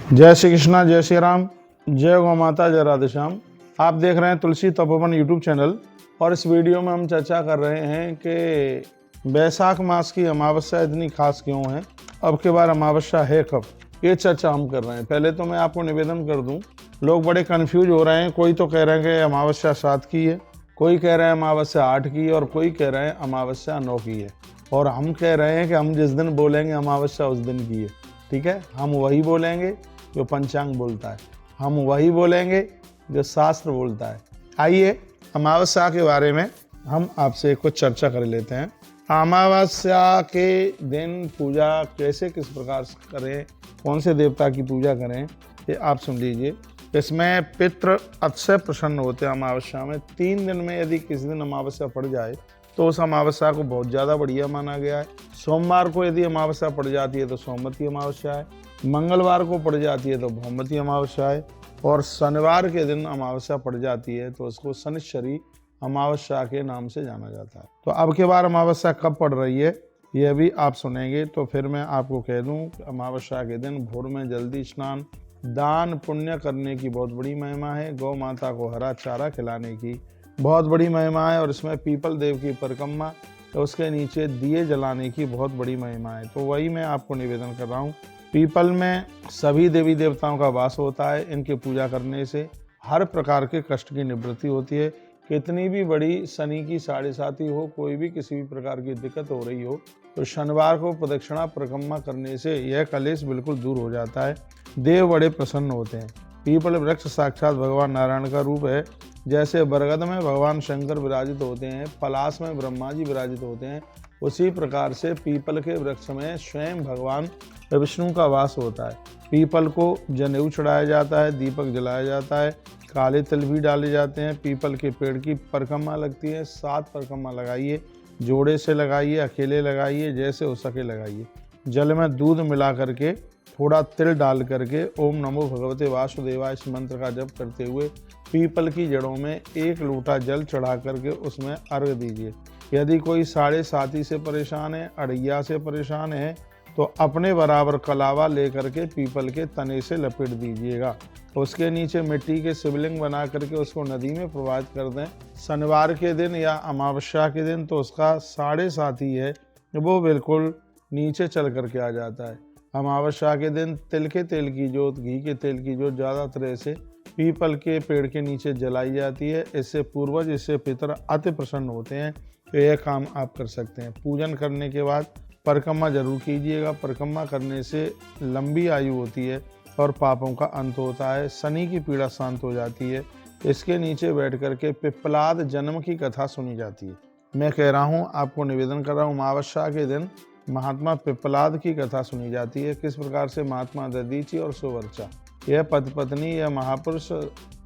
जय श्री कृष्णा, जय श्री राम, जय गौ माता, जय राधे श्याम। आप देख रहे हैं तुलसी तपोवन यूट्यूब चैनल और इस वीडियो में हम चर्चा कर रहे हैं कि वैशाख मास की अमावस्या इतनी खास क्यों है, अब के बार अमावस्या है कब, ये चर्चा हम कर रहे हैं। पहले तो मैं आपको निवेदन कर दूं, लोग बड़े कंफ्यूज हो रहे हैं। कोई तो कह रहे हैं कि अमावस्या 7 की है, कोई कह रहे हैं अमावस्या 8 की है और कोई कह रहे हैं अमावस्या 9 की है। और हम कह रहे हैं कि हम जिस दिन बोलेंगे अमावस्या उस दिन की है। ठीक है, हम वही बोलेंगे जो पंचांग बोलता है, हम वही बोलेंगे जो शास्त्र बोलता है। आइए अमावस्या के बारे में हम आपसे कुछ चर्चा कर लेते हैं। अमावस्या के दिन पूजा कैसे, किस प्रकार से करें, कौन से देवता की पूजा करें, ये आप सुन लीजिए। इसमें पितृ अतिशय प्रसन्न होते हैं। अमावस्या में 3 दिन में यदि किसी दिन अमावस्या पड़ जाए तो उस अमावस्या को बहुत ज़्यादा बढ़िया माना गया है। सोमवार को यदि अमावस्या पड़ जाती है तो सोमवती अमावस्या है, मंगलवार को पड़ जाती है तो भौमवती अमावस्या है, और शनिवार के दिन अमावस्या पड़ जाती है तो उसको शनिश्चरी अमावस्या के नाम से जाना जाता है। तो अब के बार अमावस्या कब पड़ रही है यह भी आप सुनेंगे। तो फिर मैं आपको कह दूं कि अमावस्या के दिन भोर में जल्दी स्नान, दान पुण्य करने की बहुत बड़ी महिमा है। गौ माता को हरा चारा खिलाने की बहुत बड़ी महिमा है, और इसमें पीपल देव की परिक्रमा, तो उसके नीचे दिए जलाने की बहुत बड़ी महिमा है। तो वही मैं आपको निवेदन कर रहा हूँ। पीपल में सभी देवी देवताओं का वास होता है। इनकी पूजा करने से हर प्रकार के कष्ट की निवृत्ति होती है। कितनी भी बड़ी शनि की 7.5 हो, कोई भी किसी भी प्रकार की दिक्कत हो रही हो, तो शनिवार को प्रदक्षिणा परिक्रमा करने से यह कलेश बिल्कुल दूर हो जाता है। देव बड़े प्रसन्न होते हैं। पीपल वृक्ष साक्षात भगवान नारायण का रूप है। जैसे बरगद में भगवान शंकर विराजित होते हैं, पलाश में ब्रह्मा जी विराजित होते हैं, उसी प्रकार से पीपल के वृक्ष में स्वयं भगवान विष्णु का वास होता है। पीपल को जनेऊ चढ़ाया जाता है, दीपक जलाया जाता है, काले तिल भी डाले जाते हैं। पीपल के पेड़ की परिक्रमा लगती है। 7 परिक्रमा लगाइए, जोड़े से लगाइए, अकेले लगाइए, जैसे हो सके लगाइए। जल में दूध मिला करके थोड़ा तिल डाल करके ओम नमो भगवते वासुदेवाय इस मंत्र का जप करते हुए पीपल की जड़ों में 1 लोटा जल चढ़ा करके उसमें अर्घ दीजिए। यदि कोई 7.5 से परेशान है, अड़ैया से परेशान है, तो अपने बराबर कलावा लेकर के पीपल के तने से लपेट दीजिएगा। उसके नीचे मिट्टी के शिवलिंग बना करके उसको नदी में प्रवाहित कर दें। शनिवार के दिन या अमावस्या के दिन तो उसका 7.5 ही है, वो बिल्कुल नीचे चल करके आ जाता है। अमावस्या के दिन तिल के तेल की जोत, घी के तेल की जोत ज़्यादा तरह से पीपल के पेड़ के नीचे जलाई जाती है। इससे पूर्वज, इससे पितर अति प्रसन्न होते हैं। तो यह काम आप कर सकते हैं। पूजन करने के बाद परिक्रमा जरूर कीजिएगा। परिक्रमा करने से लंबी आयु होती है और पापों का अंत होता है। शनि की पीड़ा शांत हो जाती है। इसके नीचे बैठ करके पिप्पलाद जन्म की कथा सुनी जाती है। मैं कह रहा हूँ, आपको निवेदन कर रहा हूँ, अमावस्या के दिन महात्मा पिप्पलाद की कथा सुनी जाती है। किस प्रकार से महात्मा दधीचि और सुवर्चा, यह पति पत्नी, यह महापुरुष,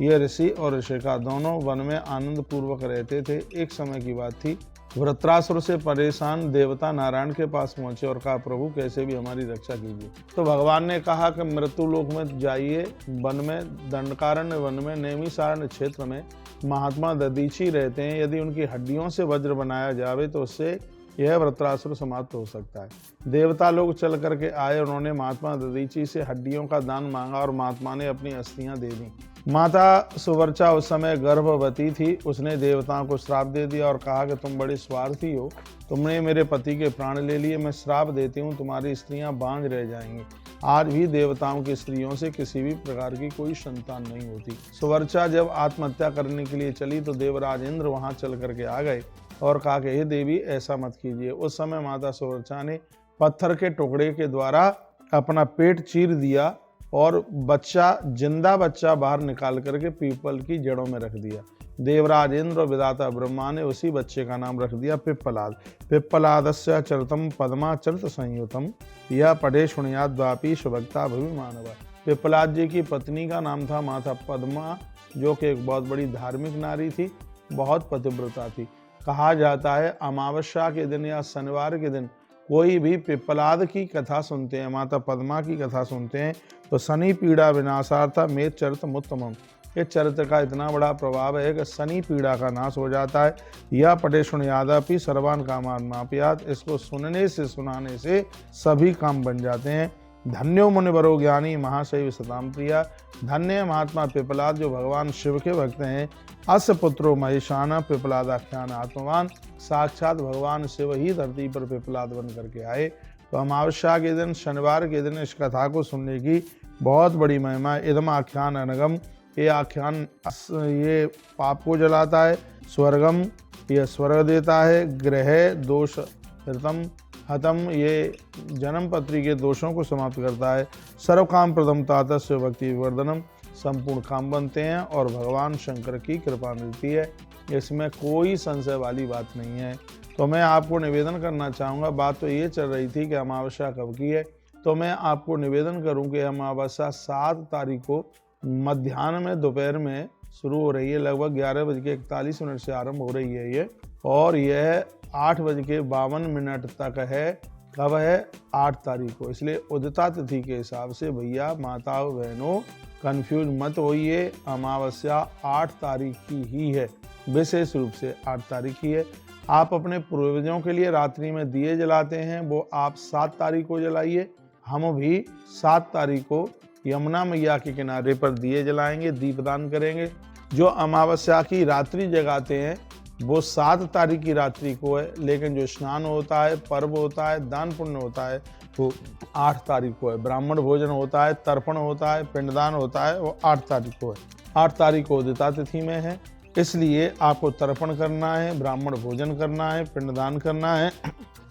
यह ऋषि और ऋषिका दोनों वन में आनंद पूर्वक रहते थे। एक समय की बात थी, वृत्रासुर से परेशान देवता नारायण के पास पहुंचे और कहा, प्रभु कैसे भी हमारी रक्षा कीजिए। तो भगवान ने कहा कि मृत्यु लोक में जाइए, वन में, दंडकारण्य वन में, नैमिषारण्य क्षेत्र में महात्मा दधीचि रहते हैं। यदि उनकी हड्डियों से वज्र बनाया जावे तो उससे यह वृत्रासुर समाप्त हो सकता है। देवता लोग चल करके आए, उन्होंने महात्मा दधीचि से हड्डियों का दान मांगा और महात्मा ने अपनी अस्थियां दे दी। माता सुवर्चा उस समय गर्भवती थी। उसने देवताओं को श्राप दे दिया और कहा कि तुम बड़े स्वार्थी हो, तुमने मेरे पति के प्राण ले लिए, मैं श्राप देती हूँ, तुम्हारी स्त्रियां बांझ रह जाएंगी। आज भी देवताओं की स्त्रियों से किसी भी प्रकार की कोई संतान नहीं होती। सुवर्चा जब आत्महत्या करने के लिए चली तो देवराज इंद्र वहां चल करके आ गए और कहा कि हे देवी ऐसा मत कीजिए। उस समय माता सुवर्चा ने पत्थर के टुकड़े के द्वारा अपना पेट चीर दिया और बच्चा, जिंदा बच्चा बाहर निकाल करके पीपल की जड़ों में रख दिया। देवराज इंद्र और विधाता ब्रह्मा ने उसी बच्चे का नाम रख दिया पिप्पलाद। पिप्पलादस्य चरतम पद्मा चरित संयुतम, यह पढ़े शुणयात द्वापी सुभक्ता भवि मानव। पिप्पलाद जी की पत्नी का नाम था माता पद्मा, जो कि एक बहुत बड़ी धार्मिक नारी थी, बहुत पतिव्रता थी। कहा जाता है अमावस्या के दिन या शनिवार के दिन कोई भी पिप्पलाद की कथा सुनते हैं, माता पद्मा की कथा सुनते हैं, तो शनि पीड़ा विनाशार्था में चरित मुत्तमम, इस चरित्र का इतना बड़ा प्रभाव है कि शनि पीड़ा का नाश हो जाता है। यह पटे सुनयादापि सर्वान कामान मापयात, इसको सुनने से, सुनाने से सभी काम बन जाते हैं। धन्यो मुनिवरो ज्ञानी महाशैव सताम प्रिया। धन्य है महात्मा पिपलाद जो भगवान शिव के भक्त हैं। अस्य पुत्रो महेशाना पिपलादाख्यान आत्मवान। साक्षात भगवान शिव ही धरती पर पिपलाद बन करके आए। तो अमावस्या के दिन, शनिवार के दिन इस कथा को सुनने की बहुत बड़ी महिमा है। इदम आख्यान अनगम, ये आख्यान ये पाप को जलाता है। स्वर्गम, ये स्वर्ग देता है। ग्रह दोष हृतम हतम, ये जन्म पत्री के दोषों को समाप्त करता है। सर्व काम प्रथम तातस्य भक्ति विवर्धनम, संपूर्ण काम बनते हैं और भगवान शंकर की कृपा मिलती है। इसमें कोई संशय वाली बात नहीं है। तो मैं आपको निवेदन करना चाहूँगा, बात तो ये चल रही थी कि अमावस्या कब की है, तो मैं आपको निवेदन करूँ कि अमावस्या 7 तारीख को मध्याह्न में, दोपहर में शुरू हो रही है। लगभग 11:41 से आरंभ हो रही है ये, और यह 8:52 तक है। कब है? 8 तारीख को। इसलिए उदिता तिथि के हिसाब से भैया माताओं बहनों कंफ्यूज मत होइए। अमावस्या 8 तारीख की ही है, विशेष रूप से 8 तारीख की है। आप अपने पूर्वजों के लिए रात्रि में दिए जलाते हैं, वो आप 7 तारीख को जलाइए। हम भी 7 तारीख को यमुना मैया के किनारे पर दिए जलाएंगे, दीपदान करेंगे। जो अमावस्या की रात्रि जगाते हैं वो 7 तारीख की रात्रि को है, लेकिन जो स्नान होता है, पर्व होता है, दान पुण्य होता है, वो 8 तारीख को है। ब्राह्मण भोजन होता है, तर्पण होता है, पिंडदान होता है, वो 8 तारीख को है। 8 तारीख को उदिता तिथि में है, इसलिए आपको तर्पण करना है, ब्राह्मण भोजन करना है, पिंडदान करना है,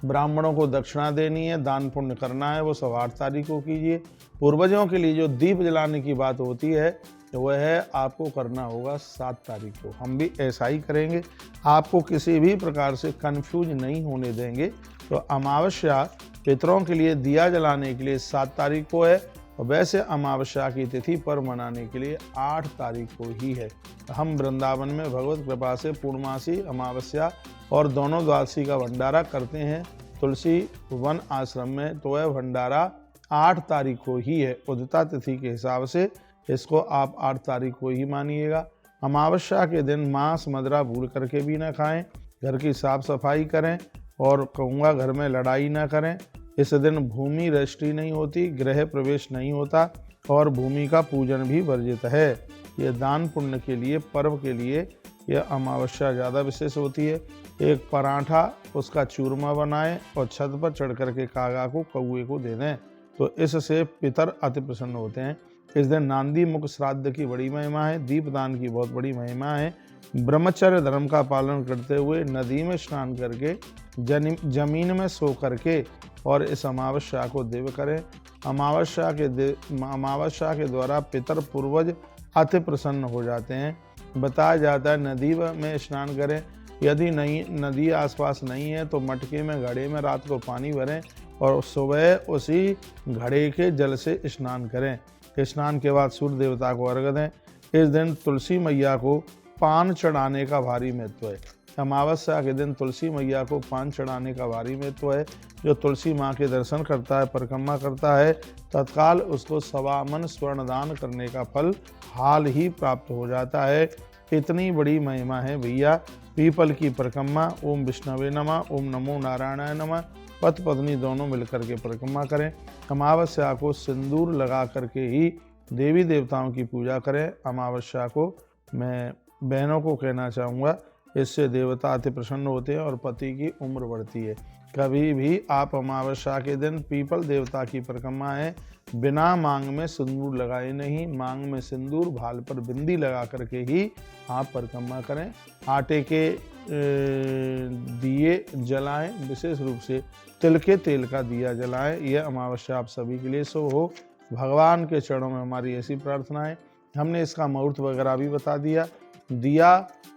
ब्राह्मणों को दक्षिणा देनी है, दान पुण्य करना है, वो सब 8 तारीख को कीजिए। पूर्वजों के लिए जो दीप जलाने की बात होती है वह आपको करना होगा 7 तारीख को। हम भी ऐसा ही करेंगे, आपको किसी भी प्रकार से कंफ्यूज नहीं होने देंगे। तो अमावस्या पितरों के लिए दिया जलाने के लिए 7 तारीख को है, और वैसे अमावस्या की तिथि पर मनाने के लिए 8 तारीख को ही है। हम वृंदावन में भगवत कृपा से पूर्णमासी, अमावस्या और दोनों द्वादशी का भंडारा करते हैं तुलसी वन आश्रम में। तो वह भंडारा 8 तारीख को ही है उदिता तिथि के हिसाब से। इसको आप 8 तारीख को ही मानिएगा। अमावस्या के दिन मांस मदिरा भूल करके भी ना खाएं। घर की साफ सफाई करें, और कहूँगा घर में लड़ाई ना करें। इस दिन भूमि रजिस्ट्री नहीं होती, गृह प्रवेश नहीं होता, और भूमि का पूजन भी वर्जित है। ये दान पुण्य के लिए, पर्व के लिए यह अमावस्या ज़्यादा विशेष होती है। एक पराठा, उसका चूरमा बनाएं और छत पर चढ़ करके कागा को, कौए को दे दें, तो इससे पितर अति प्रसन्न होते हैं। इस दिन नांदी मुख श्राद्ध की बड़ी महिमा है। दीपदान की बहुत बड़ी महिमा है। ब्रह्मचर्य धर्म का पालन करते हुए नदी में स्नान करके, जमीन में सो करके, और इस अमावस्या को देव करें। अमावस्या के द्वारा पितर पूर्वज अति प्रसन्न हो जाते हैं। बताया जाता है नदी में स्नान करें। यदि नहीं, नदी आसपास नहीं है, तो मटके में, घड़े में रात को पानी भरें और सुबह उसी घड़े के जल से स्नान करें। स्नान के बाद सूर्य देवता को अर्घ्य दें। इस दिन तुलसी मैया को पान चढ़ाने का भारी महत्व है। अमावस्या के दिन तुलसी मैया को पान चढ़ाने का भारी महत्व है। जो तुलसी माँ के दर्शन करता है, परिक्रमा करता है, तत्काल उसको 1.25 मन स्वर्ण दान करने का फल हाल ही प्राप्त हो जाता है। इतनी बड़ी महिमा है भैया। पीपल की परिक्रमा, ओम विष्णवे नमः, ओम नमो नारायणाय नमः, पति पत्नी दोनों मिलकर के परिक्रमा करें। अमावस्या को सिंदूर लगा करके ही देवी देवताओं की पूजा करें। अमावस्या को मैं बहनों को कहना चाहूँगा, इससे देवता अति प्रसन्न होते हैं और पति की उम्र बढ़ती है। कभी भी आप अमावस्या के दिन पीपल देवता की परिक्रमा है, बिना मांग में सिंदूर लगाए नहीं। मांग में सिंदूर, भाल पर बिंदी लगा करके ही आप परिक्रमा करें। आटे के दिए जलाएं, विशेष रूप से तिल के तेल का दिया जलाएं। यह अमावस्या आप सभी के लिए शुभ हो। भगवान के चरणों में हमारी ऐसी प्रार्थना है। हमने इसका मुहूर्त वगैरह भी बता दिया। दिया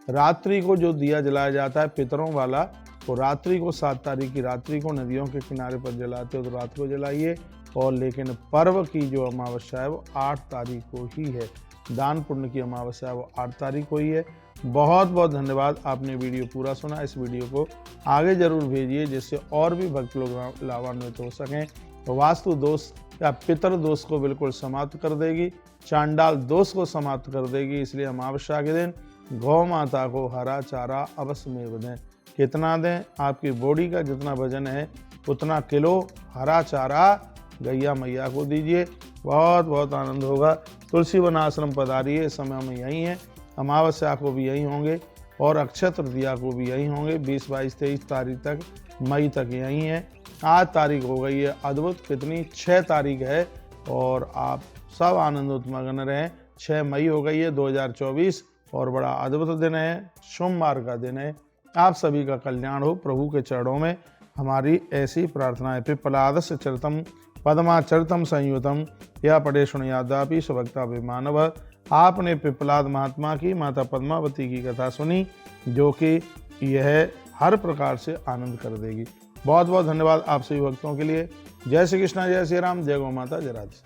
रात्रि को जो दिया जलाया जाता है पितरों वाला, तो रात्रि को 7 तारीख की रात्रि को नदियों के किनारे पर जलाते हो तो रात को जलाइए। और लेकिन पर्व की जो अमावस्या है वो 8 तारीख को ही है। दान पुण्य की अमावस्या है वो 8 तारीख को ही है। बहुत बहुत धन्यवाद, आपने वीडियो पूरा सुना। इस वीडियो को आगे जरूर भेजिए, जिससे और भी भक्त लोग लाभान्वित हो सकें। तो वास्तु दोष या पितर दोष को बिल्कुल समाप्त कर देगी, चांडाल दोष को समाप्त कर देगी। इसलिए अमावस्या के दिन गौ माता को हरा चारा अवश्य में दें। कितना दें? आपकी बॉडी का जितना वजन है उतना किलो हरा चारा गैया मैया को दीजिए, बहुत बहुत आनंद होगा। तुलसी वन आश्रम पधारिए, इस समय हम यहीं हैं, अमावस्या को भी यहीं होंगे और अक्षय तृतीया को भी यहीं होंगे। 20, 22, 23 तारीख तक, मई तक यहीं हैं। आज तारीख हो गई है अद्भुत, कितनी 6 तारीख है और आप सब आनंद मगन रहें। 6 मई हो गई है 2024 और बड़ा अद्भुत दिन है, सोमवार का दिन है। आप सभी का कल्याण हो, प्रभु के चरणों में हमारी ऐसी प्रार्थना है। पिप्पलादस्य चरितम पद्माचरितम संयुतम या पढ़े शुणयादापि स्वभक्ताभिमानव। आपने पिप्पलाद महात्मा की, माता पद्मावती की कथा सुनी, जो कि यह हर प्रकार से आनंद कर देगी। बहुत बहुत धन्यवाद आप सभी भक्तों के लिए। जय श्री कृष्णा, जय श्री राम, जय गौ माता, जय राधे।